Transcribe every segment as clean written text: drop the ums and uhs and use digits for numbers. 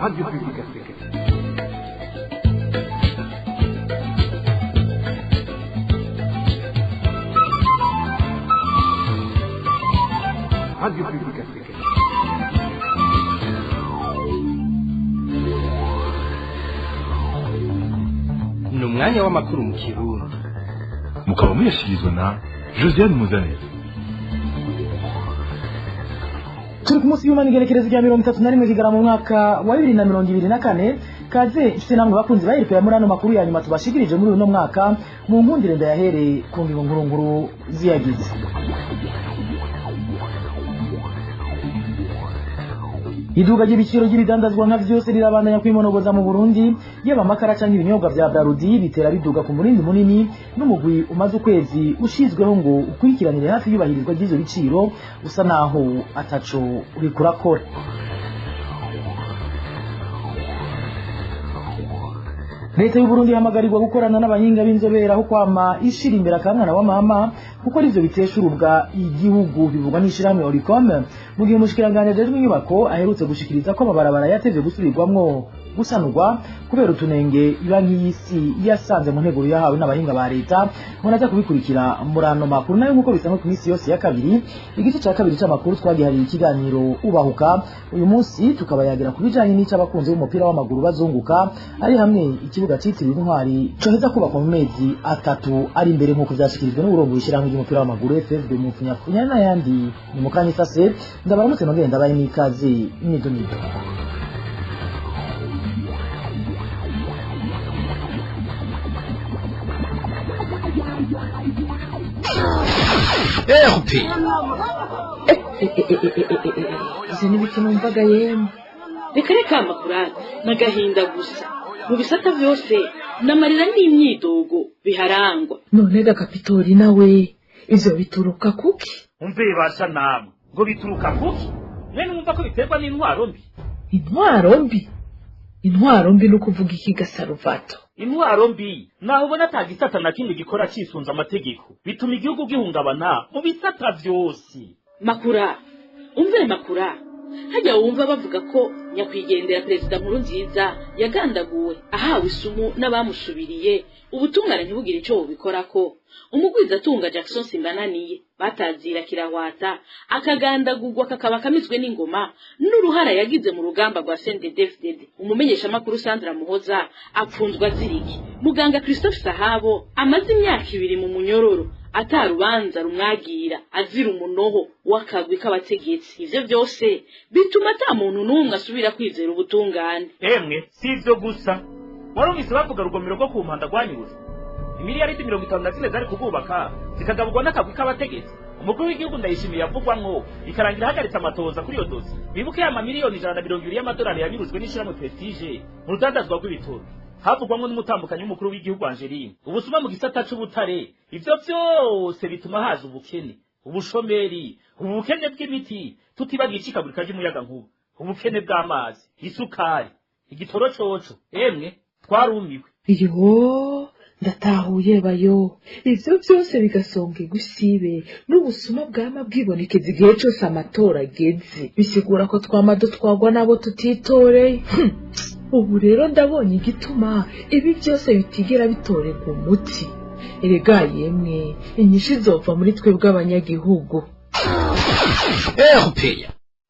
Radio Publique Africaine. Radio Publique Africaine. Ni umwanya w'amakuru mu Kirundi. Mukaba muyashikirizwa na Josiane Muzaneza. Turi ku munsi w'Igenekerezo rya 31 kigara mu mwaka wa 2024 kaze ifite namwe bakunzi bayirikira muri ano makuru ya nyuma tubashikirije muri uno mwaka mu nkundire ndayahere ku ngingo nkuru ziyagize. Iduga ry'ibiciro ry'ibidandazwa nka vyose rirabandanya kwimonogoza mu Burundi yaba amakara canke ibinyobwa vya Brarudi bitera biduga ku murindi munini n'umugwi umaze ukwezi ushizweho ngo ukurikiranire hafi yubahirizwa ry'ivyo biciro usa naho ataco urikurakora. Leta y'u Burundi hamagarirwa gukorana n'abahinga b'inzobera aho kwama ishira imbere akamwana wa mama kuko arivyo biteshurubwa igihugu bivugwa n'ishirahamwe Oricom mu gihe umushikiranganje ajejwe inyubako aherutse gushikiriza ko amabarabara yatevye gusubirwamwo gusanurwa kubera utunenge ibanki y'isi yasanze mu nteguro yahawe n'abahinga ba leta munaza kubikurikira muri ano makuru nayo nkuko bisanzwe ku minsi yose ya kabiri igice ca kabiri c'amakuru twagihariye ikiganiro ubahuka uyu munsi tukabayagira ku bijanye n'ic'abakunzi b'umupira w'amaguru bazunguka ari hamwe ikibuga citiriwe intwari coheza kubakwa mu mezi 3 ari imbere nkuko vyashikirijwe n'uburongo w'ishirahamwe ry'umupira w'amaguru FFB mu Funyafunya n'ayandi ni mukanya sase ndabaramutse nongere ndabaye n'ikaze n'idonido. Izi n'ibiki numvaga yemwe reka reka amakurane n'agahinda gusa mu bisata vyose n'amarira n'imyidogo biharangwa. None ga Kapitori nawe ivyo bituruka kuki? Umve basha namwe ngo bituruka kuki? Nene numva ko biterwa n'intwaro mbi. Intwaro mbi? Intwaro mbi no kuvuga iki Gasaruvato? Intwaro mbi naho ubona atagisata na kimwe gikora cisunza amategeko bituma igihugu gihungabana mu bisata vyose. Makura umve makura hajya wumva bavuga ko nyakwigendera Perezida Nkurunziza yagandaguwe ahawe isumu n'abamushubiriye ubutungane ntibugire ico bubikorako. Umugwiza atunga Jackson Simbananiye batazira kirahwata akagandagurwa kakaba kamizwe n'ingoma n'uruhara yagize mu rugamba rwa CNDD-FDD. Umumenyesha makuru Sandra Muhoza apfunzwa ziriki. Muganga Christophe Sahabo amaze imyaka 2 mu munyororo atarubanza rumwagira azira umunoho wakagwi k'abategetsi. Ivyo byose bituma ata muntu n'umwe asubira kwizera ubutungane. Emwe sivyo gusa warumvise bavuga rugomero rwo ku mpanda rwanyuze imiliyaridi 54 zari kububaka zikagabugwa n'akagwi k'abategetsi. Umukuru w'igihugu Ndayishimiye yavugwamwo ikarangira hagaritse amatoza kuri iyo dosi. Bibuke ya miliyoni 120 y'amadolari yanyuruzwe n'ishirahamwe Prestige mu rudandazwa rw'ibitoro. Havugwamwo n'umutambukanyi w'umukuru w'igihugu Angeline. Ubusuma mu gisata c'ubutare ivyo byose bituma haza ubukene, ubushomeri, ubukene bw'imiti, tutibagiye ikikagurika ry'umuyaga nkuba, ubukene bw'amazi, isukari, igitoro coco. Emwe twarumiwe. Yo ndatahuye bayo ivyo byose bigasonga gusibe n'ubusuma bwama bwibonekeza igihe cyose amatora ageze bisigura ko twamado twagwa nabo tutitore. Ubu rero ndabonye igituma ibi byose bitigera bitorerwa umuti. Erega yemwe inyinshi zova muri twe bw'abanyagihugu.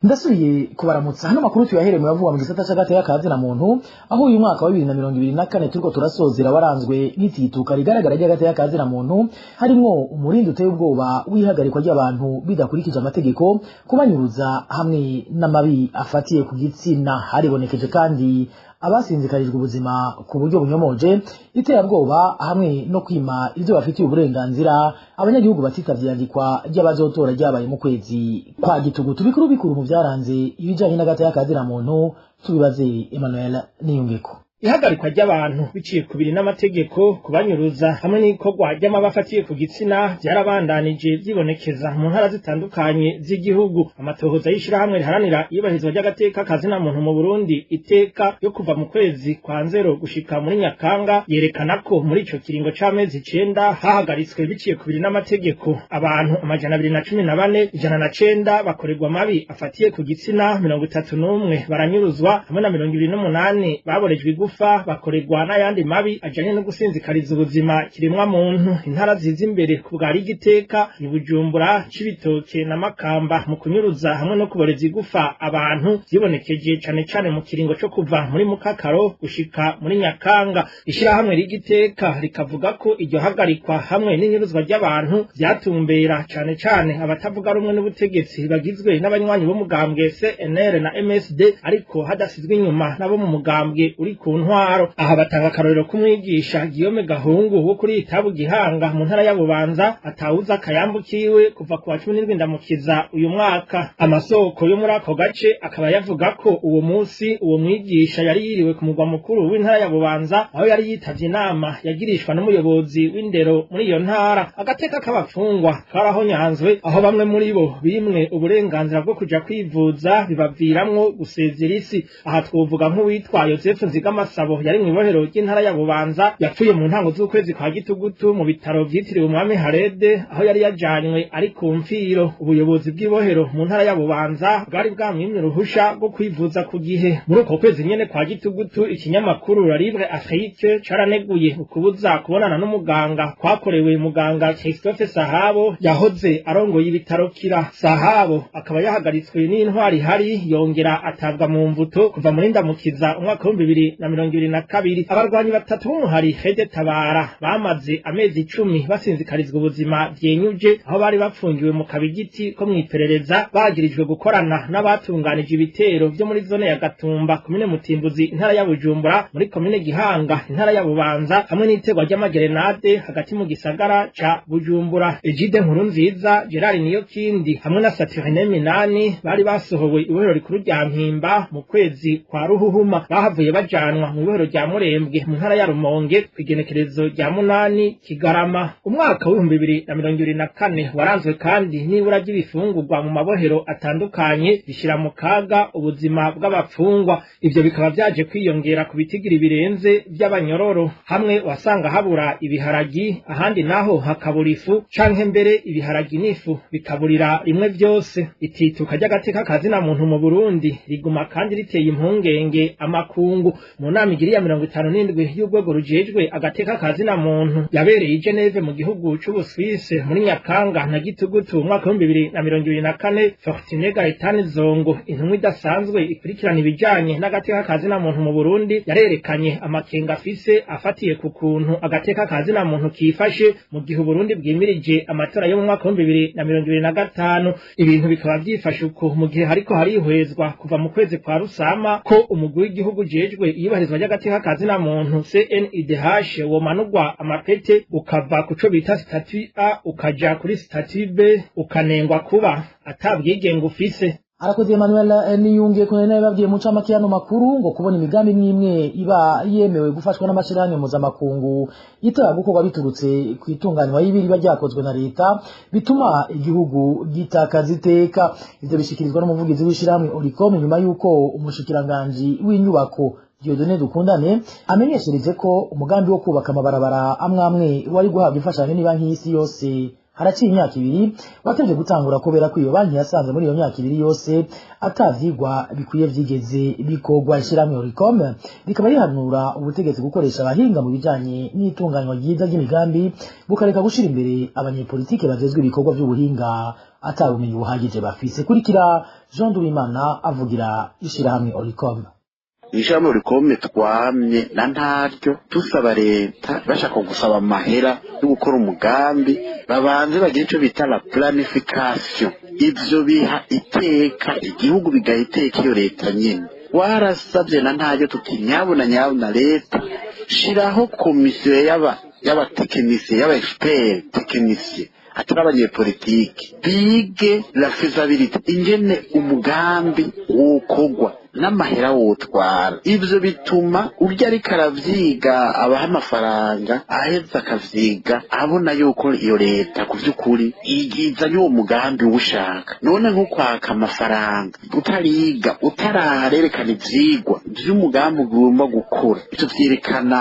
Ndasubiye kubaramutsa hano makuru tuyahereye yavuga mu gisata c'agate y'akazi na muntu aho uyu mwaka wa 2024 turiko turasozera waranzwe n'itituka rigaragara ry'agate y'akazi na muntu harimo umurindi uteye ubwoba wihagarikwa ry'abantu bidakurikije amategeko kubanyuruza hamwe n'amabi afatiye ku gitsina. Haribonekeje kandi abasinzikarijwe ubuzima ku buryo bunyomoje iterabwoba hamwe no kwima ivyo bafitiye uburenganzira abanyagihugu batitavye yandikwa ry'abazotora ryabaye mu kwezi kwa gitugutu. Bikuru mu vyaranze ibijanye n'agate y'akazi na muntu tubibaze Emmanuel Niyungeko. ihagarikwa ry'abantu biciye kubiri n'amategeko kubanyuruza hamwe n'ikorwa ry'amabi afatiye ku gitsina byarabandanije byibonekeza mu ntara zitandukanye z'igihugu. Amatohoza y'ishirahamwe riharanira iyubahirizwa ry'agateka kazina muntu mu Burundi iteka yo kuva mu kwezi kwa Nzero gushika muri Nyakanga yerekana ko muri ico kiringo c'amezi 9 hahagaritswe biciye kubiri n'amategeko abantu 214 109 bakorerwa amabi afatiye ku gitsina 31 baranyuruzwa hamwe na 28 baborejwe igufa bakorerwa n'ayandi mabi ajanye no gusinzikariza ubuzima kiremwa muntu. Intara ziza imbere ku bwari igiteka ni Bujumbura, Cibitoke na Makamba mu kunyuruza hamwe no kuboreza igufa abantu zibonekeje cane cane mu kiringo co kuva muri Mukakaro gushika muri Nyakanga. Ishirahamwe rigiteka rikavuga ko iryo hagarikwa hamwe n'inyuruzwa ry'abantu byatumbera cane cane abatavuga rumwe n'ubutegetsi bagizwe n'abanywanyi bo mugambwe CNL na MSD ariko hadasizwe inyuma nabo mu mugambwe uri ku ntwaro. Aha batanga akarorero kumwigisha Guillaume Gahungu wo kuri Itabu Gihanga mu ntara ya Bubanza atawuza akayambu kiwe kuva ku 17 ndamukiza uyu mwaka. Amasoko yo muri ako gace akaba yavuga ko uwo munsi uwo mwigisha yari yiriwe ku mugwa mukuru w'intara ya Bubanza aho yari yitavye inama yagirishwa n'umuyobozi w'indero muri iyo ntara. Agateka k'abafungwa karahonyanzwe aho bamwe muri bo bimwe uburenganzira bwo kuja kwivuza bibaviramwo gusezera isi. Aha twovuga nk'uwitwa Joseph Nzigamasabo yari mu ibohero ry'intara ya Bubanza yapfuye mu ntango z'ukwezi kwa Gitugutu mu bitaro vyitiriwe Umwami Harede aho yari yajanywe ari ku mfiro. Ubuyobozi bw'ibohero mu ntara ya Bubanza bwari bwamwimye uruhusha rwo kwivuza ku gihe. Muri uko kwezi nyene kwa Gitugutu ikinyamakuru La Libre Afrique caraneguye ukubuza kubonana n'umuganga kwakorewe muganga Christophe Sahabo yahoze arongoye ibitaro Kira. Sahabo akaba yahagaritswe n'intwari hari yongera atabwa mu mvuto kuva muri Ndamukiza umwaka wa 2022. Abarwanyi batatu b'umuhari Fede Tabara bamaze amezi 10 basinzikarizwa ubuzima vyenyuje aho bari bapfungiwe mu kabigiti ko mwiperereza bagirijwe gukorana n'abatunganije ibitero byo muri zone ya Gatumba komine Mutimbuzi intara ya Bujumbura muri komine Gihanga intara ya Bubanza hamwe n'iterwa ry'amagerenade hagati mu gisagara ca Bujumbura. Egide Nkurunziza, Gerard Niyokindi hamwe na Saturine Minani bari basohowe ibohero rikuru rya Mpimba mu kwezi kwa Ruhuhuma bahavuye bajanwa mu ibohero rya Murembwe mu ntara ya Rumonge kwigenekerezo rya 8 Kigarama. Umwaka wa 2024 waranzwe kandi nibura ry'ibifungurwa mu mabohero atandukanye bishira mu kaga ubuzima bw'abapfungwa. Ivyo bikaba vyaje kwiyongera ku bitigiri birenze by'abanyororo, hamwe wasanga habura ibiharagi ahandi naho hakabura ifu canke mbere ibiharagi n'ifu bikaburira rimwe vyose. Itituka ry'agateka kazina muntu mu Burundi riguma kandi riteye impungenge amakungu. Mu nama igiri ya 57 y'urwego rujejwe agateka kazina muntu yabereye i Geneve mu gihugu c'Ubuswise muri Nyakanga na Gitugutu umwaka wa 2024, Fortune Gaetani Zongo intumwa idasanzwe ikurikirana ibijanye n'agateka kazina muntu mu Burundi yarerekanye amakenga afise afatiye ku kuntu agateka kazina muntu kifashe mu gihe Burundi bwimirije amatora yo mu mwaka wa 2025. Ibintu bikaba byifashe uko mu gihe hariko harihwezwa kuva mu kwezi kwa Rusama ko umugwi w'igihugu jejwe iyibahirizwa ry'agateka kazina muntu CNIDH womanurwa amapete ukava kuco bita statut A ukaja kuri statut B ukanengwa kuba atabwigenge ufise. Arakoze Emmanuel Niyunge ko nawe babwiye mu camakiyano makuru ngo kubona imigambi n'imwe iba yemewe gufashwa n'amashirahamwe mpuzamakungu itara gukorwa biturutse ku itunganywa y'ibiri bajyakozwe na leta bituma igihugu gitakaza iteka. Ivyo bishikirizwa n'umuvugizi w'ishirahamwe Oricom nyuma yuko umushikiranganje w'inyubako Dieudonné Dukundane amenyeshereje ko umugambi wo kubaka amabarabara amwe wari guhabwa imfashanyo ni banki y'isi yose haraciye imyaka 2 wateje gutangura kubera ko iyo banki yasanze muri iyo myaka 2 yose atavyigwa bikwiye vyigeze bikogwa. Ishirahamwe Oricom rikaba rihanura ubutegetsi gukoresha abahinga mu bijanye n'itunganywa ryiza ry'imigambi bukareka gushira imbere abanyepolitike bajejwe ibikorwa by'ubuhinga atabumenyi buhagije bafise. Kurikira Jean Duwimana avugira ishirahamwe Oricom. Ishirahamwe Oricom twamye na ntaryo tusaba leta bashaka gusaba amahera yo gukora umugambi babanze bagira ico bita la planification. Ivyo biha iteka igihugu bigahiteka iyo leta nyene. Warasabye na ntaryo tutinyabona nyabona leta shiraho komisiyo y'abatekinisiye y'aba-expert tekinisiye atari abanyepolitiki bige la faisabilité ingene umugambi wokogwa n'amahera wotwara. Ivyo bituma urya ariko aravyiga abaha amafaranga aheza akavyiga abona yuko iyo leta ku vy'ukuri igizanye uwo mugambi uwushaka. None nko kwaka amafaranga utariga utararerekana ivyigwa vy'umugambi ugomba gukora, ivyo vyerekana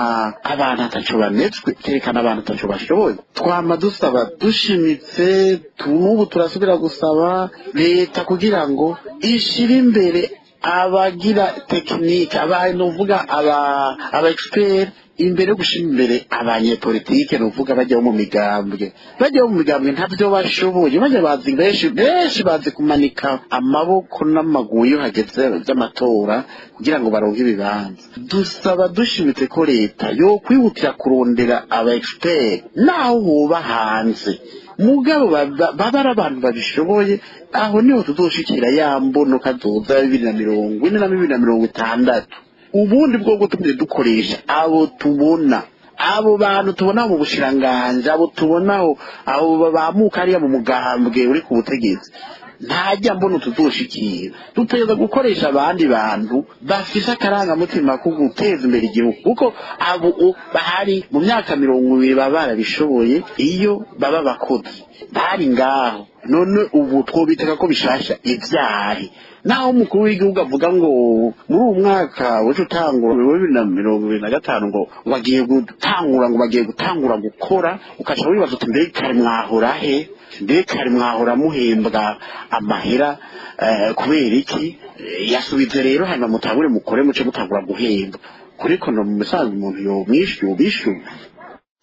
abantu ataco banetswe, vyerekana abantu ataco bashoboye. Twama dusaba dushimitse, n'ubu turasubira gusaba leta kugira ngo ishire imbere abagira tekinike, nuvuga aba expert imbere yo gushira imbere abanyepolitike, nuvuga bajya mu migambwe. Bajya mu migambwe ntavyo bashoboye, bajya bazi benshi bazi kumanika amaboko n'amaguru iyo hageze by'amatora kugira ngo baronke ibibanza. Dusaba dushimitse ko leta yo kwihutira kurondera aba expert naho hoba hanze, mugabo baba ari abantu babishoboye. Aho niho tuzoshikira ya mbono kazoza 2040 na 2060. Ubundi bwo gutumye dukoresha abo tubona, abo bantu tubona mu bushiranganje, abo tubonaho abo bamuka ariya mu mugambwe uri ku butegetsi, ntajya mbona tuzoshikira. Duteza gukoresha abandi bantu bafise akarangamutima ko guteza imbere igihugu, kuko abo bahari mu myaka 20 baba barabishoboye iyo baba bakozi bari ngaho. None ubu twobiteka ko bishasha ivyahi. Naho umukuru w'igihugu avuga ngo muri uyu mwaka w'ejo utangura 2025 ngo bagiye gutangura gukora, ukaca wibaza uti mbere kare mwahora he, mbere kare mwahora muhembwa amahera kubera iki? Yasubize rero hanyuma mutangure mukore muce gutangura guhemba kuri kono mu musanzu umuntu yobishyura.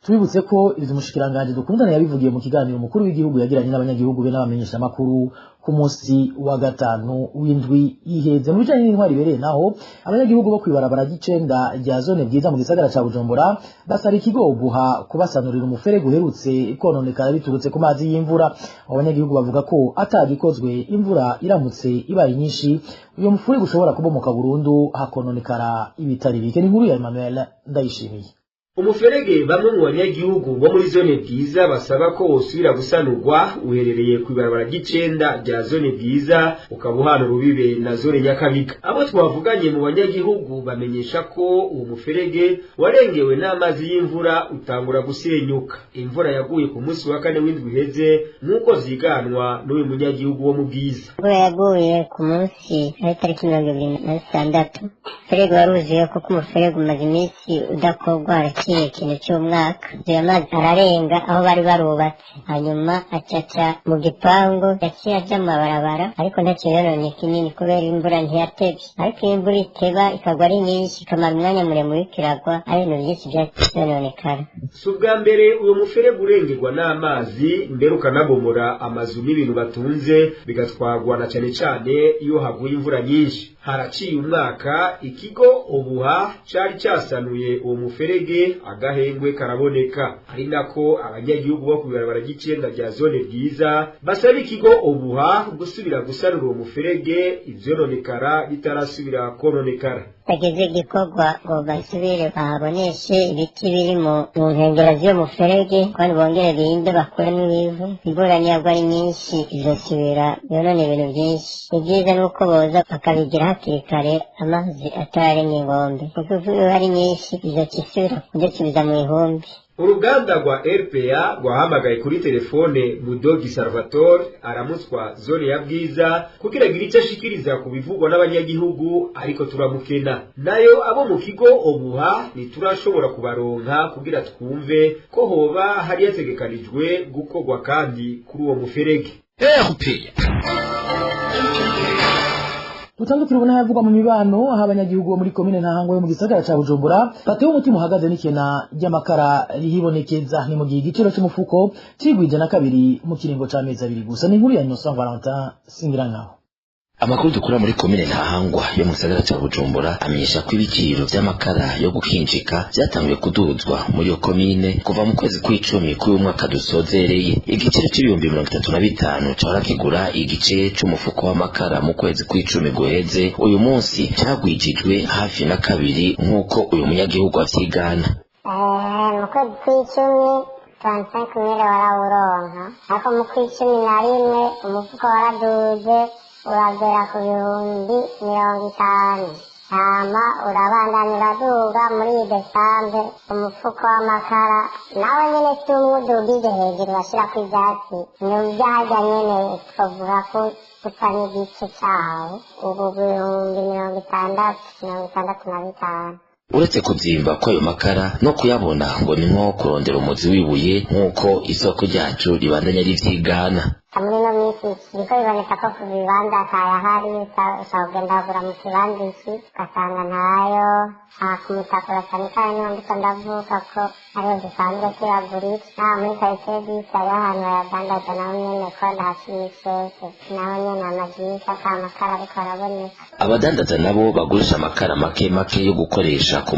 Tubibutse ko ivyo umushikiranganje dukundana yabivugiye mu kiganiro umukuru w'igihugu yagiranye n'abanyagihugu be n'abamenyesha makuru ku munsi wa gatanu w'indwi iheze. Mu bijanye n'intwari ibereye naho abanyagihugu bo kwibarabara ry'icenda rya zone bwiza mu gisagara ca Bujumbura basaba ikigo guha kubasanurira umufere guherutse kononekara biturutse ku mazi y'imvura. Abanyagihugu bavuga ko atagikozwe imvura iramutse ibaye nyinshi uyo mufure gushobora kubomoka burundu hakononekara ibitari bike. Ni nkuru ya Emmanuel Ndayishimiye. Umuferege bamwe mu banyagihugu bo muri zone bwiza basaba ko wosubira gusanurwa uherereye ku ibarabara ry'icenda rya zone bwiza ukabuhana urubibe na zone Nyakabiga. Abo twavuganye mu banyagihugu bamenyesha ko uwo muferege warengewe n'amazi y'imvura utangura gusenyuka. Imvura yaguye ku munsi wa 4 w'indwi iheze nk'uko ziganwa n'uyu munyagihugu wo mu Bwiza. Imvura yaguye ku munsi tariki 26. Umuferege waruzuye kuko umuferege umaze iminsi udakorwa ikintu cy'umwaka. Ayo mazi ararenga aho bari barubatse, hanyuma acaca mu gipangu, yaciye aja mu mabarabara, ariko ntacyo yononye kinini kubera imvura ntiyatevye. Ariko imvura iteba ikagwa ari nyinshi ikamara umwanya muremure ikiragwa, ari ibintu byinshi byononekara. Si ubwa mbere uwo muferege urengerwa n'amazi, mbere ukanabomora amazu n'ibintu batunze bigatwagwa na cane cane iyo haguye imvura nyinshi. Haraciye umwaka ikigo Obuha cari casanuye uwo muferege, agahengwe karaboneka. Ari nako abanyagihugu bo kubarabara ry'icenda rya zone bwiza basaba ikigo Obuha gusubira gusanura uwo muferege ivyononekara bitarasubira kononekara. Bageze igikorwa ngo basubire bahaboneshe ibiti biri mu nkengera z'uwo muferege, kandi bongere binde bakuremo ibivu. Imvura niyagwa ari nyinshi izosubira yonone ibintu byinshi. Ibyiza nuko boza bakabigira hakiri kare amazi atararenga ingombe, kuko iyo ari nyinshi izokisubira kudasubiza mu ihumbi. Uruganda rwa RPA rwahamagaye kuri telefone Mudogi Salvatore aramutswa zone ya Bwiza kugira ngo icyo ashikiriza ku bivugwa n'abanyagihugu, ariko turamukena. Nayo abo mu kigo Obuha niturashobora kubaronka kugira twumve ko hoba hari yategekanijwe gukorwa kandi kuri uwo muferege. Utandukira ubona havugwa mu mibano aho abanyagihugu bo muri komine Ntahangwa yo mu gisagara ca Bujumbura batewe umutima uhagaze n'ikena ry'amakara rihibonekeza. Ni mu gihe igiciro cy'umufuko cigwije na kabiri mu kiringo c'amezi 2 gusa. Ni nkuru ya Innocent Valentin Singirangaho. Amakuru dukura muri komine Ntahangwa yo mu gisagara ca Bujumbura amenyesha ko ibiciro vy'amakara yo gukinjika vyatanguye kuduzwa muri yo komine kuva mu kwezi kw'icumi k'uyu mwaka dusozereye. Igiciro c'ibihumbi 35 cahora kigura igice c'umufuko w'amakara mu kwezi kw'icumi guheze, uyu munsi cagwijijwe hafi na kabiri nk'uko uyu munyagihugu avyigana. Mu kwezi kw'icumi 35 mire warawuronka, ariko mu kw'icumi na rimwe umufuko waraduze uragera ku bihumbi 50 hama urabandanya uraduga muri desambe umufuko w'amakara nawe nyene si umwudugije hejuru bashirako ivyatsi nivyaharya nyene twovuga ko gusa n'igice cawo ubu bihumbi 60-65. uretse kuvyimba kw'ayo makara no kuyabona ngo ni nko kurondera umuzi w'ibuye nk'uko isoko ryacu ribandanya rivyigana. muri no minsi biriko biboneka ko ku bibanza atayahari ushobora kugenda kugura mu kibanza iki ugasanga ntayo ku mutakura cyane kandi niho ndiko ndavuga ko ariho dusanzwe turagurira muri karitsiye bisi hariho ahantu bayadandaza naho nyene ko ndahashimishese naho nyene amajisi ata makara ariko araboneka. Abadandaza nabo bagurisha amakara make make yo gukoresha ku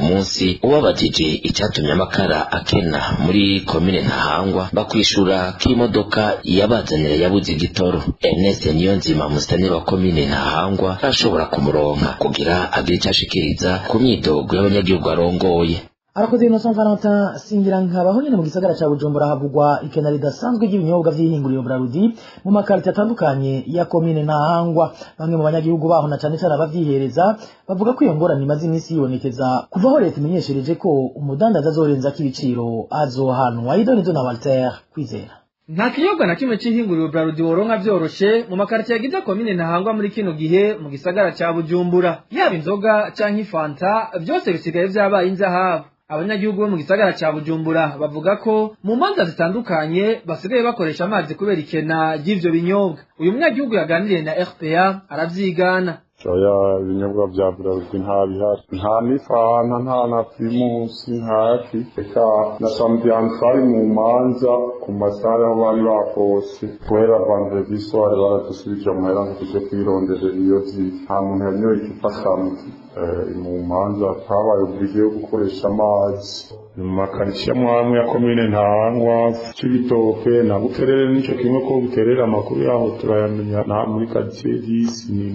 munsi ubabajije icyatumye amakara akena muri komine Ntahangwa bakwishura k'imodoka yabazanira yabuze igitoro. Ernest Niyonzima musitani wa komine Ntahangwa ashobora kumuronka kugira agire icyo ashikiriza ku myidogo y'abanyagihugu arongoye. Arakoze Innocent Valentin Singirankaba aho nyene mu gisagara ca Bujumbura havugwa ikena ridasanzwe ry'ibinyobwa vy'ihinguriro Braludi mu makarita atandukanye ya komine Ntahangwa. Bamwe mu banyagihugu baho na cane cane abavyihereza bavuga ko iyo ngorane imaze iminsi yibonekeza kuva aho leta imenyeshereje ko umudandaza azorenza k'ibiciro azohanwa. Idonizo na Walter Kwizera. Nta kinyobwa na kimwe c'ihinguriro Braludi woronka vyoroshe mu makarita yagize komine Ntahangwa muri kino gihe mu gisagara ca Bujumbura. Yaba inzoga canke ifanta vyose bisigaye vyabaye inzahabu. Abanyagihugu bo mu gisagara ca Bujumbura bavuga ko mu manza zitandukanye basigaye bakoresha amazi kubera ikena ry'ivyo binyobwa. Uyu munyagihugu yaganiriye na RPA aravyigana. Oya ibinyobwa vya Braludi nta bihari, nta n'ifanta nta na primusi ntaki, eka na sambiyansari mu manza ku masare aho bari bakose kubera vendredi soir baradusubije amahera ngo tuje kwironderera iyo vyitwa nta muntu yanyoye icupa samedi mu manza habaye uburyo yo gukoresha amazi mu makaritsiye amwe ya komine Ntahangwa Cibitoke na Buterere nico kimwe ko Buterere amakuru yaho turayamenya na muri karitsiye y'isi ni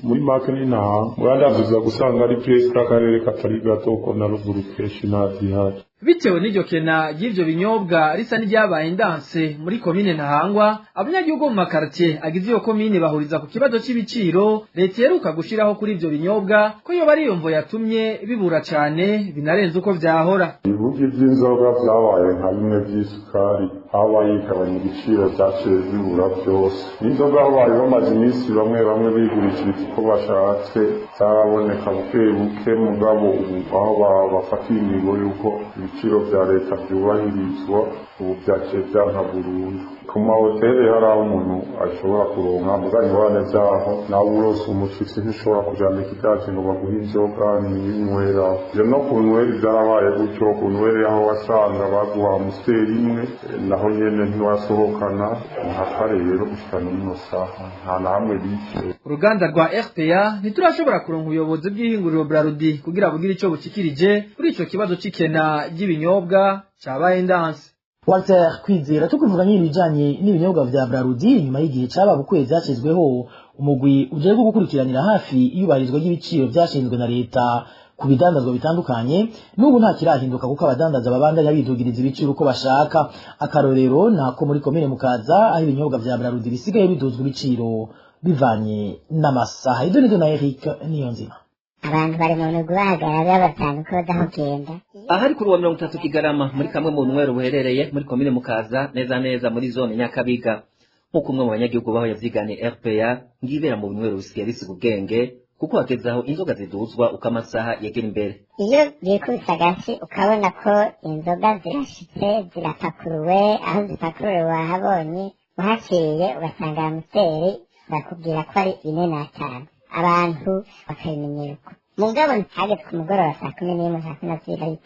muri make ni Ntahangwa murandavuza gusanga ari place k'akarere katari gato ko na ruguru kenshi ntazihari. Bitewe n'iryo kena ry'ivyo binyobwa risa n'iryabaye indanse muri komine Ntahangwa, abanyagihugu mu makaritiye agize iyo komine bahuriza ku kibazo c'ibiciro leta iheruka gushiraho kuri ivyo binyobwa ko yoba ari iyo mvo yatumye bibura cane binarenze uko vyahora. Ibibuga vy'inzoga vyabaye nka bimwe vy'isukari habaye ikabanya igiciro vyaciye bibura vyose. N'inzoga habaye bamaze iminsi bamwe bigurishira uko bashatse zaraboneka buke mugabo ubu aho bafatiye imigo yuko ibiciro vya leta vyubahirizwa ubu vyaciye vyanka burundu. Ku mahoteli hari aho umuntu ashobora kuronka mugabo ingorane vyaho nawe urose umushitsi ntushobora kujana ikidaje ngo baguhe inzoga n'inywera. Ivyo no ku nweri vyarabaye gutyo, ku nweri aho wasanga baguha amusiteri imwe naho nyene ntiwasohokana mpaka rero gushikana ino saha nta na hamwe bicaye. Uruganda rwa RPA ntiturashobora kuronka ubuyobozi bw'ihinguriro Braludi kugira bugire ico bucikirije kuri ico kibazo c'ikena ry'ibinyobwa cabaye indanse. Walter Kwizera tukuvuga n'ibijanye n'ibinyobwa vya Braludi nyuma y'igihe caba bukwezi yacezweho umugwi uje gukurikiranira hafi iyubahirizwa ry'ibiciro vyashinzwe na leta ku bidandazwa bitandukanye. N'ubu nta kirahinduka kuko abadandaza babandanya bidugiriza ibiciro uko bashaka. Akarorero nako muri komine Mukaza aho ibinyobwa vya Braludi bisigaye biduzwa ibiciro bivanye n'amasaha. Idonizo na Eric Niyonzima. Abantu bari mu migwi bahagarara batanu ko badahugenda. Ahari kuri wa 30 Kigarama muri kamwe mu nwero buherereye muri komine Mukaza neza muri zone Nyakabiga. Nkuko umwe mu banyagihugu baho yavyigane RPA ngibera mu nwero bisigaye bisiga ubwenge kuko hakezaho inzoga ziduzwa uko amasaha yegera imbere. Iyo byikusa gasi ukabona ko inzoga zirashitse zirapakuruwe aho zipakuruwe wahabonye uhaciye ugasanga amuseri bakubwira ko ari 4 abantu bakayimenyera uko mugabo ntageze ku mugoroba saa 11 saa 12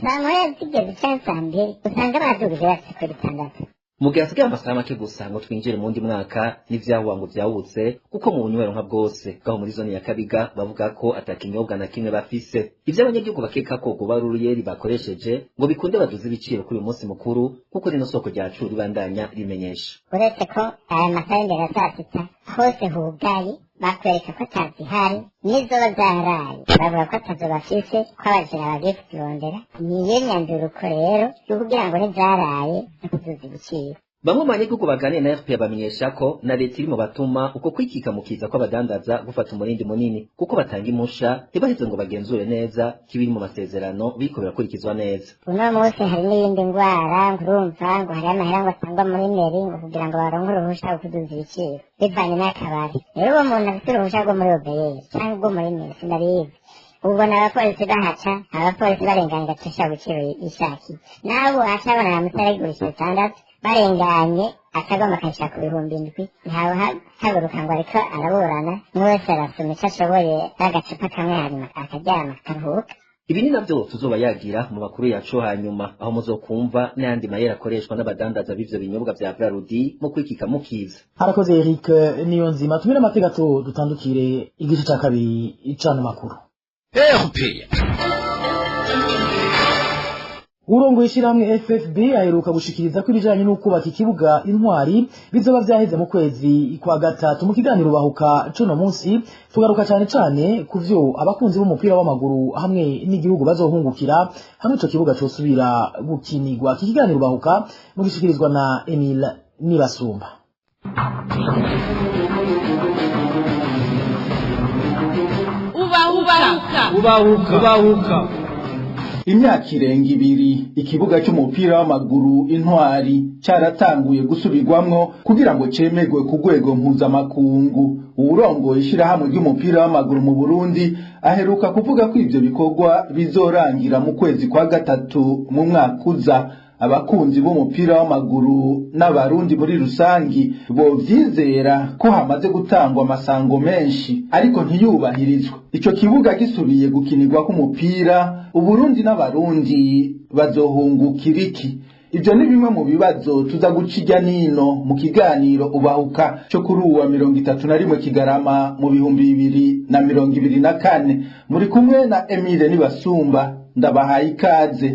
saa moya zigeze saa mbiri usanga badugije basi kuri 6. Mu gihe hasigaye amasaha make gusa ngo twinjire mu ndi mwaka n'ivyahuwa ngo vyawutse kuko mu bunywero nka bwose gaho muri zone ya Kabiga bavuga ko atakinyobwa na kimwe bafise. Ivyo abanyagihugu bakeka ko kuba ruruyeri bakoresheje ngo bikunde baduze ibiciro kuri uyu munsi mukuru kuko rino soko ryacu ribandanya rimenyesha. Uretse ko aya masaha imbere ya saa 6 hose hugaye bakwereka ko atazihari n'izoba zaraye bavuga ko atazo bafise ko abajira bagiye kuzirondera. Niyo nyanduruko rero yo kugira ngo ntizaraye no kuduza ibiciro. bamwe mu banyagihugu baganiriye na RPA bamenyesha ko na leta iri mu batuma uko kwikika mu kiza kw'abadandaza gufata umurindi munini kuko batanga impusha ntibaheze ngo bagenzure neza kibiri mu masezerano biko birakurikizwa neza. uno munsi hari n'iyindi ndwara ngurumva ngo hari amahera ngo atangwa muri meri ngo kugira ngo baronke uruhusha rwo kuduza ibiciro bivanye n'akabari. rero uwo muntu afite uruhusha rwo muri OBS cyangwa rwo muri meri sinaribi ubona abapolisi bahaca abapolisi barenganye gacisha ibiciro ishakiye nabo acabona amusara y'igurisha 6 barenganye akagomba akayishaka ku 7,000 ntawe haguruka ngo ariko araburana n'uwese arasoma icyo ashoboye agacupa kamwe hanyuma akaryama akaruhuka. Ibi ni navyo tuzoba yagira mu makuru yacu hanyuma aho muzokumva n'ayandi mayera akoreshwa n'abadandaza b'ivyo binyobwa vya Braludi mu kwikika mu kiza. Harakoze Eric niyo nzima tumira amategeko dutandukire igice ca kabiri icana makuru. Urongoye ishyirahamwe FFB aheruka gushikiriza ko ibijanye n'ukubaka ikibuga intwari bizoba vyaheze mu kwezi kwa gatatu. Mu kiganiro bahuka cuno munsi tugaruka cane ku vyo abakunzi b'umupira w'amaguru hamwe n'igihugu bazohungukira hamwe ico kibuga cosubira gukinirwa. Iki kiganiro bahuka mu gishikirizwa na Emile Nibasumba. Ubahuka imyaka irenga 2 ikibuga cy'umupira w'amaguru intwari cyaratanguye gusubirwamwo kugira ngo cemegwe ku rwego mpuzamakungu. Urongoye ishyirahamwe ry'umupira w'amaguru mu Burundi aheruka kuvuga ko ivyo bikorwa bizorangira mu kwezi kwa gatatu mu mwaka uza. Abakunzi b'umupira w'amaguru n'abarundi muri rusangi bo vyizera ko hamaze gutangwa amasango menshi ariko ntiyubahirizwa. Ico kibuga gisubiye gukinirwa k'umupira Uburundi n'abarundi bazohungukira iki? Ivyo ni bimwe mu bibazo tuza gucijya nino mu kiganiro ubahuka cyo kuri uwa 31 Kigarama mu 2024 muri kumwe na Emile Nibasumba. Ndabahaye ikaze.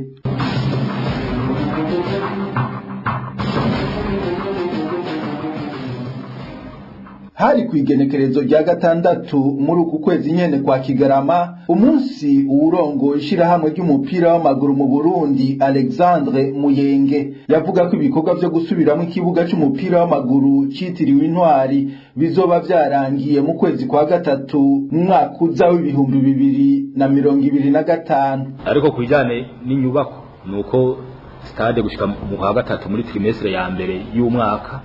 Hari kwigenekerezo rya gatandatu muri uku kwezi nyene kwa Kigarama umunsi urongo ishirahamwe ry'umupira w'amaguru mu Burundi Alexandre Muyenge yavuga ko ibikorwa byo gusubiramo ikibuga cy'umupira w'amaguru citiriwe intwari bizoba vyarangiye mu kwezi kwa gatatu mu mwaka uza w'2025. Ariko kujyane n'inyubako nuko stade gushika mu kwa gatatu muri trimestre ya mbere y'umwaka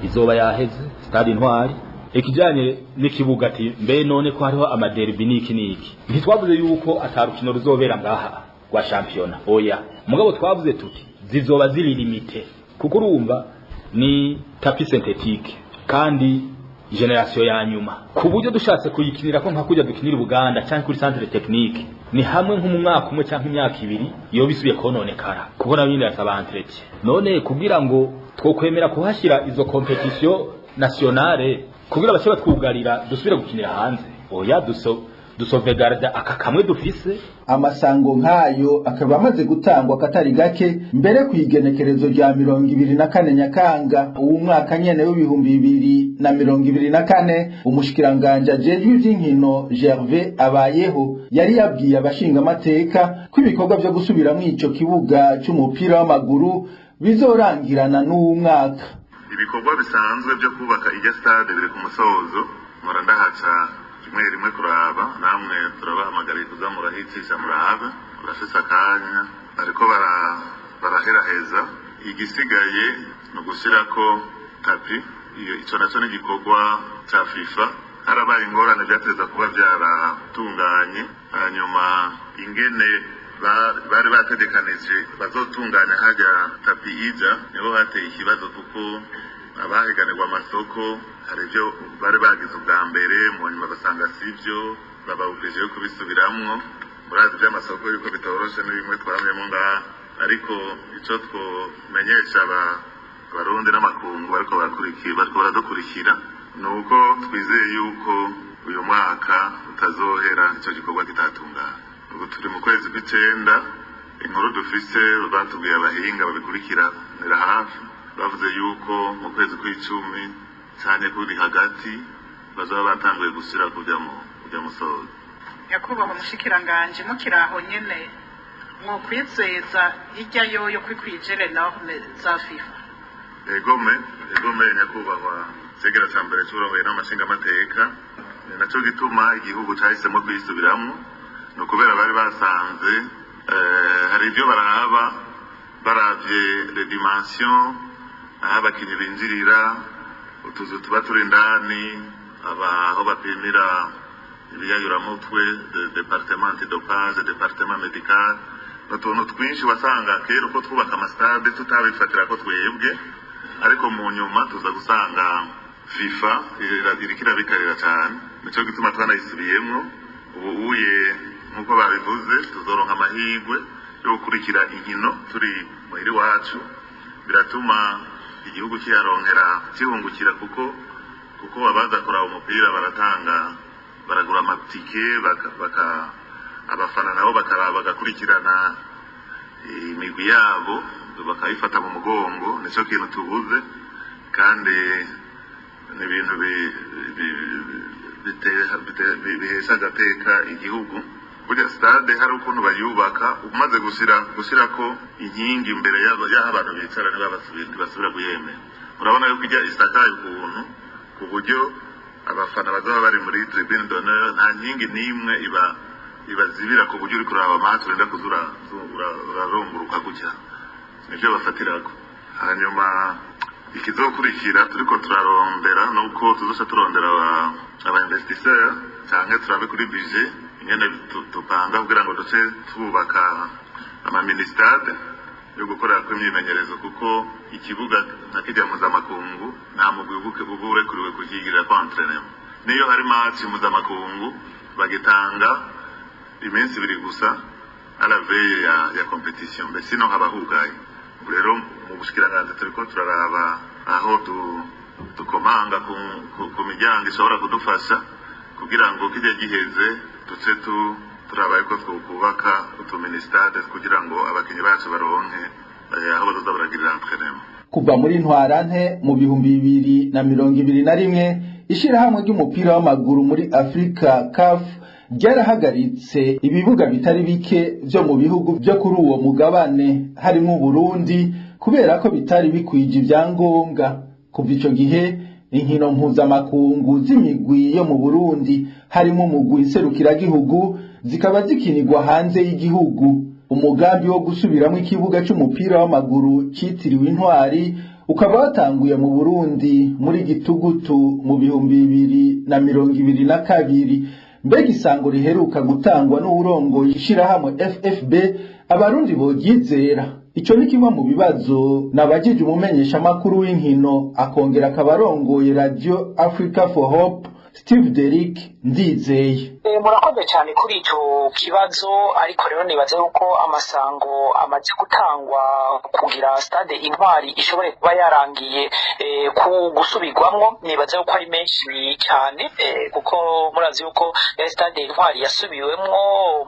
izoba yaheze stade intwari. Ikijanye n'ikibuga ati mbe none ko hariho amaderby niki ntitwavuze yuko atarukino ruzobera ngaha rwa championa oya mugabo twavuze tuti zizoba ziri limite kuko urumva ni tapi synthetique kandi generation ya nyuma ku buryo dushatse kuyikinira ko nka kujya dukinira Buganda cyangwa kuri centre technique ni hamwe nko mu mwaka umwe cyangwa imyaka 2 iyo bisubiye kononekara kuko nabindi yasaba entretien none kugira ngo twokwemera kuhashira izo competition nationale kugira bace batwugarira dusubire gukinira hanze oya dusovegarda aka kamwe dufise. Amasango nkayo akaba amaze gutangwa katari gake mbere kwigenekerezo rya 24 Nyakanga uw'umwaka nyene w'2024 umushikiranganje ajejwe ivy'inkino Gervais Abayeho yari yabwiye abashinga amateka ko ibikorwa byo gusubira mu ico kibuga cy'umupira w'amaguru bizorangirana n'umwaka. Ibikorwa bisanzwe byo kubaka irya stade biri ku musozo murandahaca rimwe kuraba namwe turabahamagariye kuzamura hicisha murabe urafise akanya ariko baraheraheza igisigaye no gushirako tapi ico naco n'igikorwa ca FIFA harabaye ingorane byateza kuba byaratunganye hanyuma ingene bari batedekanije bazotunganya hajya tapi ija nibo hateye ikibazo kuko abahiganirwa amasoko hari ibyo bari bagize ubwa mbere mu nyuma basanga sivyo babawugejeje kubisubiramwo murazi by'amasoko yuko bitoroshe n'ibimwe twaramyemo ngaha ariko ico twomenyesha abarundi n'amakungu bariko baradukurikira nuko twizeye yuko uyu mwaka utazohera ico gikorwa kitatungana. Ubu turi mu kwezi kw'icenda inkuru dufise batubwiye abahinga babikurikiranira hafi bavuze yuko mu kwezi kw'icumi cyane kuri hagati bazaba batanguye gushyira kujya musozo. Nyakubahwa mushikiranganje mukiraho nyene mwokwizeza irya yoyo kwikwijere norme za FIFA egome nyakubahwa segera ca mbere c'uburongoye n'amashingamateka naco gituma igihugu cahisemo kuyisubiramwo ni ukubera bari basanze hari ivyo baraba baravye les dimensions aho abakinyi binjirira utuzu tuba turi indani aho bapimira ibiyayuramutwe departement antidopage departement medical n'utuntu twinshi wasanga kera uko twubaka amasitade tutabifatira ko twebwe ariko mu nyuma tuza gusanga FIFA iriko irabikarira cyane nico gituma twanayisubiyemwo ubu uye nk'uko babivuze tuzoronka amahirwe yo gukurikira inkino turi muhiri wacu biratuma igihugu kiyaronkera kihungukira kuko abaza kuraba umupira baragura amatike abafana nabo bagakurikirana imigwi yabo bakayifata mu mugongo nico kintu tubuze kandi ni ibintu bihesha agateka igihugu burya stade hari ukuntu bayubaka umaze gushirako inkingi imbere y'aho abantu bicara ntibasubira kuyemera urabona yuko ijya isakaye ukuntu ku buryo abafana bazaba bari muri tribune d'honneur nta nkingi n'imwe ibazibira ku buryo uri kuraba amaso wenda urarunguruka gutya nivyo bafatirako hanyuma ikizokurikira turiko turarondera nuko tuzoca turondera aba investisseurs canke turabe kuri budget ingene tupanga kugira ngo duce twubaka amaministade yo gukorera kw'imyimenyerezo kuko ikibuga nakijya mpuzamakungu nta mugwi uba urekuriwe kukigirira ko entraînement niyo hari match mpuzamakungu bagitanga iminsi ibiri gusa à la veille ya competition mbese no habahugaye rero mu bushikiranganje turiko turaraba aho dukomanga ku miryango ishobora kudufasha kugira ngo kijya giheze duce turabaye ko twubaka utuministade kugira ngo abakinyi bacu baronke aho bazoza baragirira entraînement kuva muri ntwarante mu 2021 ishirahamwe ry'umupira w'amaguru muri Afrika CAF ryarahagaritse ibibuga bitari bike byo mu bihugu byo kuri uwo mugabane harimo Burundi kubera ko bitari bikwije ibyangombwa kuva ico gihe inkino mpuzamakungu z'imigwi yo mu Burundi harimo umugwi serukiragihugu zikaba zikinirwa hanze y'igihugu umugambi wo gusubiramo ikibuga cy'umupira w'amaguru cyitiriwe Intwari ukaba watanguye mu Burundi muri Gitugutu mu 2022 mbega isango riheruka gutangwa n'uburongo yishirahamwe FFB abarundi bogizera ico ni kimwe mu bibazo nabajije umumenyesha makuru w'inkino akongera akabarongoye Radio Africa for Hope Steve Derrick Ndizeye murakoze cyane kuri icyo kibazo ariko rero nibaza yuko amasango amaze gutangwa kugira stade Intwari ishobore kuba yarangiye ku gusubirwamwo nibaza yuko ari menshi cyane kuko murazi yuko stade Intwari yasubiwemwo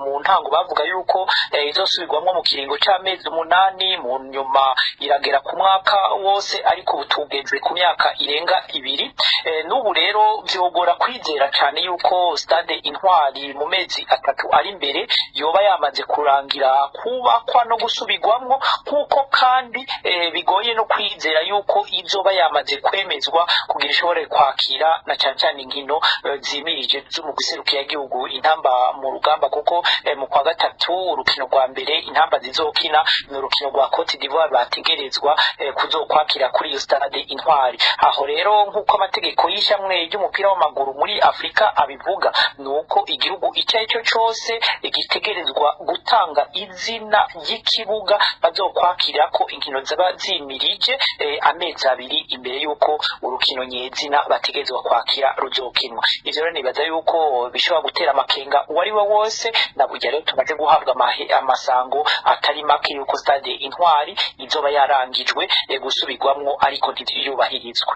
mu ntango bavuga yuko izosubirwamwo mu kiringo c'amezi 8 mu nyuma iragera ku mwaka wose ariko butugeze ku myaka irenga 2 n'ubu rero byogora kwizera cyane yuko stade Intwari mu mezi 3 ari imbere yoba yamaze kurangira kubakwa no gusubirwamwo kuko kandi bigoye no kwizera yuko izoba yamaze kwemezwa kugira ishobore kwakira na cyane inkino zimirije z'umugiserukiye y'igihugu intamba mu rugamba kuko mu kwa gatatu urukino rwa mbere intamba zizokina n'urukino rwa Cote d'Ivoire bategerezwa kuzokwakira kuri iyo stade Intwari aho rero nkuko amategeko y'ishamwe ry'umupira w'amaguru muri Afrika abivuga nuko igihugu icyo cyose gitegerezwa gutanga izina y'ikibuga bazokwakira ko inkino zaba zimirije amezi 2 imbere yuko urukino nyezina bategerezwa kwakira ruzokinwa ivyo rero nibaza yuko bishobora gutera amakenga uwari we wose naburya rero tumaze guhabwa amasango atari make yuko stade Intwari izoba yarangijwe gusubirwamwo ariko ntiyubahirizwe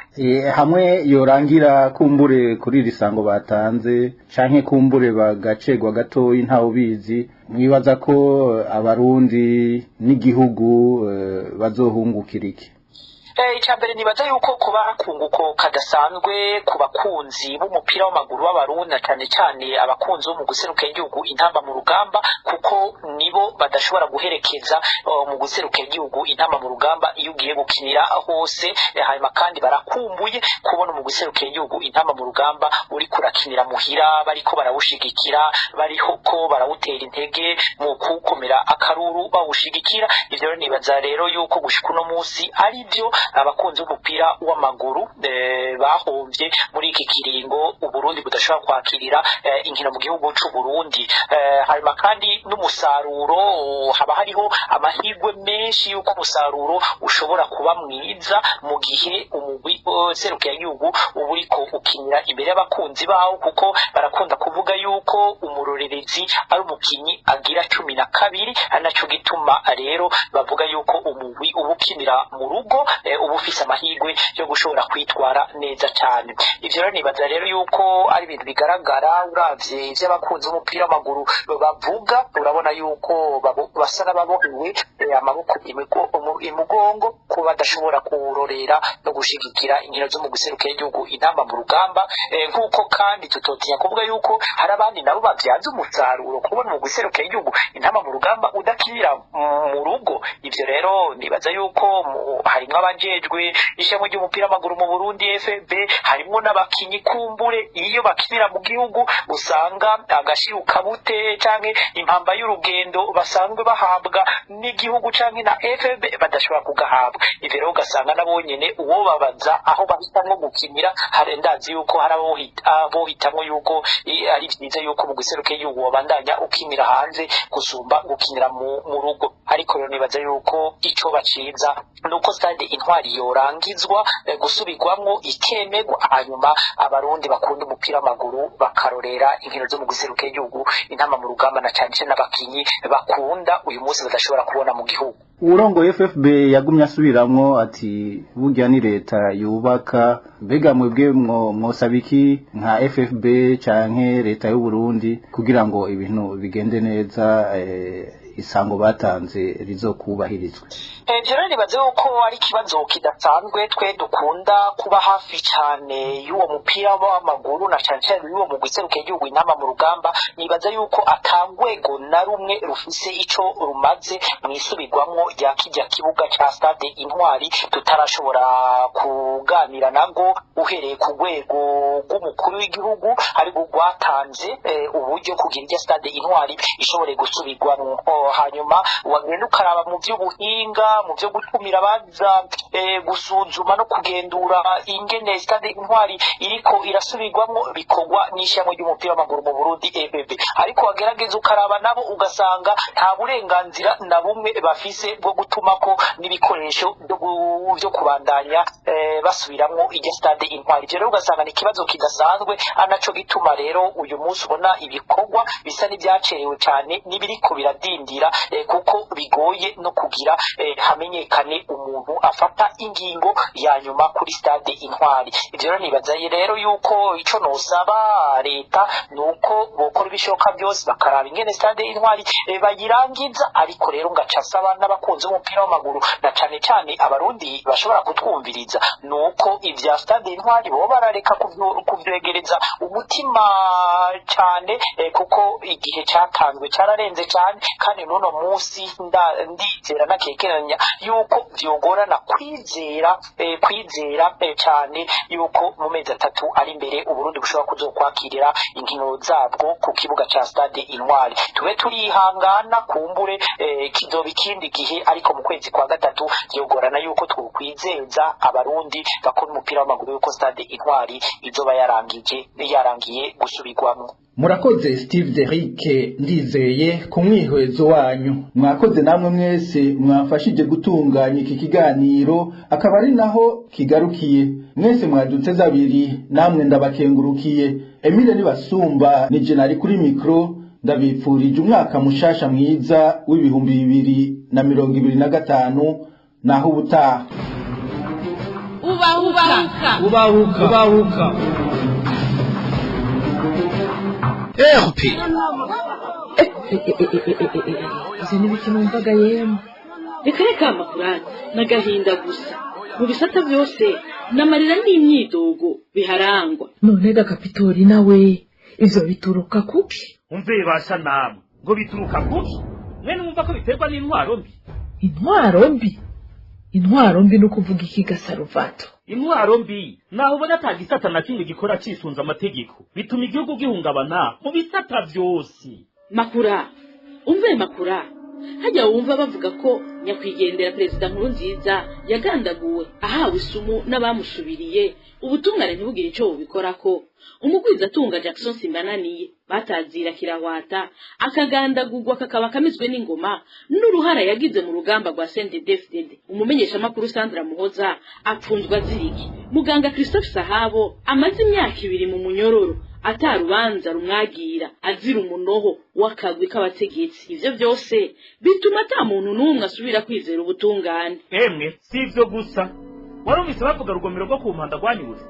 hamwe yorangira kumbure kuri risango batanze canke kumbure bagacegwa gatoyi ntawo bizi mwibaza ko abarundi n'igihugu bazohungukira iki icya mbere nibaza yuko kuba akunguko kadasanzwe ku bakunzi b'umupira w'amaguru w'abarundi na cyane cyane abakunzi bo mu guseruka igihugu intamba mu rugamba kuko nibo badashobora guherekeza mu guseruka igihugu intamba mu rugamba iyo ugiye gukinira hose hanyuma kandi barakumbuye kubona mu guseruka igihugu intamba mu rugamba uri kurakinira muhira bariko barawushigikira bariho ko barawutera intege mu kukomera akaruru bawushigikira ivyo rero nibaza rero yuko gushika uno munsi ari byo abakunzi b'umupira w'amaguru bahomvye muri iki kiringo Uburundi budashobora kwakirira inkino mu gihugu c'u Burundi hanyuma kandi n'umusaruro haba hariho amahirwe menshi yuko umusaruro ushobora kuba mwiza mu gihe umugwi seruka y'igihugu uba uriko ukinira imbere y'abakunzi bawo kuko barakunda kuvuga yuko umurorerezi ari umukinyi agira 12 anaco gituma rero bavuga yuko umugwi uba ukinira mu rugo uba ufise amahirwe yo gushobora kwitwara neza cyane ivyo rero nibaza rero yuko ari ibintu bigaragara uravye ivy'abakunzi b'umupira w'amaguru bavuga urabona yuko basa n'ababohewe amaboko imugongo ko badashobora kurorera no gushigikira inkino zo mu guseruka igihugu intamba mu rugamba nk'uko kandi tutotinya kuvuga yuko hari abandi nabo bavyanze umusaruro kubona mu guseruka igihugu intamba mu rugamba udakinira mu rugo ivyo rero nibaza yuko harimwo abajejwe ishyamwe ry'umupira w'amaguru mu Burundi FB harimwo n'abakinyi kumbure iyo bakinira mu gihugu usanga agashiruka bute canke impamba y'urugendo basanzwe bahabwa n'igihugu canke na FB badashobora kugahabwa ivyo rero ugasanga nabonyene uwo babaza aho bahitamwo gukinira hari ndazi yuko hari abo hitamwo yuko ari vyiza yuko mu guseruka igihugu wabandanya ukinira hanze gusumba gukinira mu rugo ariko rero nibaza yuko ico baciza nuko stade intwari yorangizwa gusubirwamwo ikemegwa hanyuma abarundi bakunda umupira w'amaguru bakarorera inkino zo mu guseruka igihugu intama mu rugamba na cyane cyane abakinyi bakunda uyu munsi badashobora kubona mu gihugu urongo FFB yagumye asubiramwo ati burya ni leta yubaka mbega mwebwe mwosabiki nka FFB canke leta y'u Burundi kugira ngo ibintu bigende neza isango batanze rizokubahirizwe rero nibaze yuko ari ikibazo kidasanzwe twe dukunda kuba hafi cyane y'uwo mupira w'amaguru na cyane cyane y'uwo mu guseruka igihugu intama mu rugamba nibaza yuko atangwego na rumwe rufise ico rumaze mwisubirwamwo rya kijya kibuga ca stade intwari tutarashobora kuganira nago uhereye ku rwego rw'umukuru w'igihugu ari rwatanze uburyo kugira irya stade intwari ishobore gusubirwamwo hanyuma wagenda ukaraba mu by'ubuhinga mu byo gutumira baza gusuzuma no kugendura ingene stade intwari iriko irasubirwamwo bikorwa n'ishyamwe ry'umupira w'amaguru mu Burundi FFB ariko wagerageza ukaraba nabo ugasanga nta burenganzira na bumwe bafise bwo gutumako n'ibikoresho byo kubandanya basubiramwo irya stade intwari rero ugasanga ni ikibazo kidasanzwe anaco gituma rero uyu munsi ubona ibikorwa bisa n'ibyacerewe cyane n'ibiriko biradindira kuko bigoye no kugira hamenyekane umuntu afata ingingo ya nyuma kuri stade intwari ivyo rero nibaza rero yuko ico nosaba leta nuko bokora ibishoboka byose bakaraba ingene stade intwari bayirangiza ariko rero ngacasaba n'abakunzi b'umupira w'amaguru na cane cyane abarundi bashobora kutwumviriza nuko ivya stade intwari bo barareka kuvyegereza umutima cyane kuko igihe cyatanzwe cyararenze cyane kandi n'uno munsi ndizera nakekeranya yuko vyogorana kwizera cyane yuko mu mezi 3 ari imbere Uburundi bushobora kuzokwakirira inkino zabwo ku kibuga ca stade intwari tube turihangana kumbure kizoba ikindi gihe ariko mu kwezi kwa gatatu vyogorana yuko twokwizeza abarundi bakora umupira w'amaguru yuko stade intwari izoba yarangiye gusubirwamwo murakoze Steve Derrick ndizeye ku mwihwezo wanyu mwakoze namwe mwese mwafashije gutunganya iki kiganiro akaba ari naho kigarukiye mwese mwadutse abiri namwe ndabakengurukiye Emile Nibasumba ni jenali kuri mikro ndabipfurije umwaka mushasha mwiza w'ibihumbi 2025 naho ubutaha ubahuka RP izi ni ibiki numvaga yemwe reka reka amakurani n'agahinda gusa mu bisata byose n'amarira n'imyidogo biharangwa. none ga Kapitori nawe ivyo bituruka kuki? umve basha namwe ngo bituruka kuki? mwene mwumva ko biterwa n'intwaro mbi. intwaro mbi? intwaro mbi no kuvuga iki Gasaruvato? intwaro mbi naho ubona ata gisata na kimwe gikora cisunza amategeko bituma igihugu gihungabana mu bisata byose. Makura, umve Makura, hajya wumva bavuga ko nyakwigendera perezida Nkurunziza yagandaguwe ahawe isumu n'abamusubiriye ubutungane ntibugire ico bubikorako. Umugwiza atunga Jackson Simbananiye batazira kirahwata akagandagurwa kakaba kamizwe n'ingoma n'uruhara yagize mu rugamba rwa CNDD-FDD. umumenyesha makuru Sandra Muhoza apfunzwa ziriki. Muganga Christophe Sahabo amaze imyaka 2 mu munyororo atarubanza rumwagira azira umunoho wakagwi k'abategetsi. Ivyo byose bituma ata muntu n'umwe asubira kwizera ubutungane. Emwe sivyo gusa warumvise bavuga rugomero rwo ku mpanda rwanyuze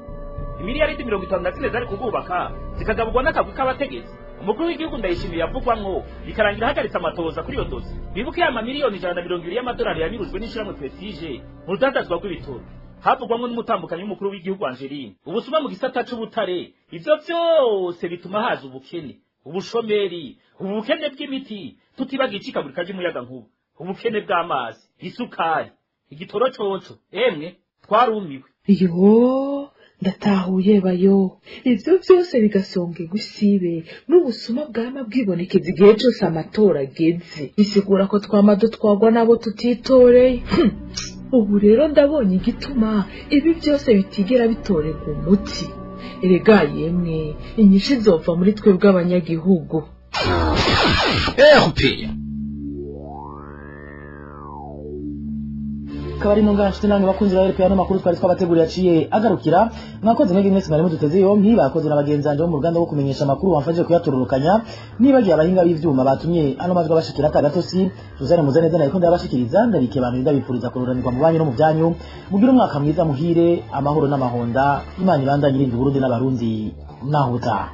imiliyaridi 54 zari kugubaka zikagabugwa n'akagwi k'abategetsi. umukuru w'igihugu ndayishimiye yavugwamwo bikarangira hagaritse amatoza kuri iyo dosi. bibuke ya mamiliyoni 120 y'amadolari yanyuruzwe n'ishyirahamwe Prestige mu rudandazwa rw'ibitoro. havugwamwo n'umutambukanyi w'umukuru w'igihugu Angeline. ubusuma mu gisata c'ubutare. ivyo byose bituma haza ubukene, ubushomeri, ubukene bw'imiti, tutibagiye icikagurika ry'umuyaga nkuba, ubukene bw'amazi, isukari, igitoro coco. emwe twarumiwe. Yo ndatahuye bayo ivyo byose bigasonge gusibe n'ubusuma bwama bwibonekeza igihe cyose amatora ageze. bisigura ko twama dutwagwa nabo tutitoreye. ubu rero ndabonye igituma ibi byose bitigera bitorerwa umuti. erega yemwe inyinshi zova muri twebwe abanyagihugu. RPA kabari nunga nshuti namwe bakunzi ba RPA no makuru twari twabateguriye aciye agarukira. mwakoze mwege mwese mwari muduteze yompi, bakoze n'abagenzi banje bo mu ruganda rwo kumenyesha amakuru bamfashije kuyatororokanya. nibagiye abahinga b'ivyuma batumye ano majwi abashikira atagatosi. Suzanne Muzaneza nariko ndabashikiriza ndabike abantu ndabipuriza kururanirwa mu banyu no mu byanyu. mugira umwaka mwiza muhire, amahoro n'amahonda. Imana ibandanye irinda Burundi n'abarundi naho utaha.